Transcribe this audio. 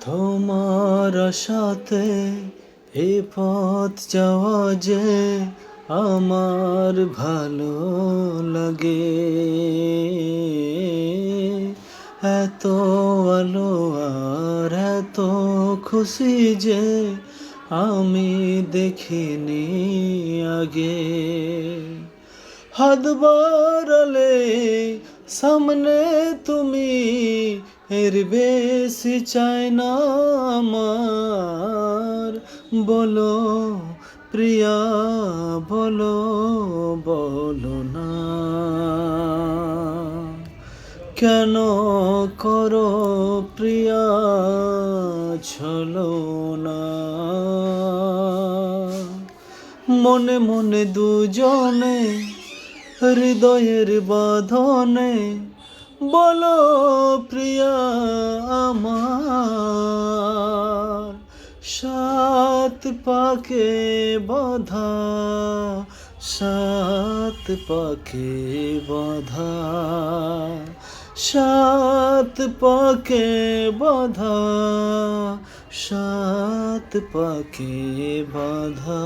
তোমার সাথে এ পথ যাওয়া যে আমার ভালো লাগে। এত আলো আর এত খুশি যে আমি দেখিনি আগে। হাত বাড়ালে সামনে তুমি, এর বেশি চাই না আমার। বলো প্রিয়া, বলো বলো না, কেন করো প্রিয়া ছলনা। মনে মনে দুজনে হৃদয়ের বাঁধনে, বলো প্রিয়া আমার। সাত পাকে বাঁধা, সাত পাকে বাঁধা, সাত পাকে বাঁধা, সাত পাকে বাঁধা।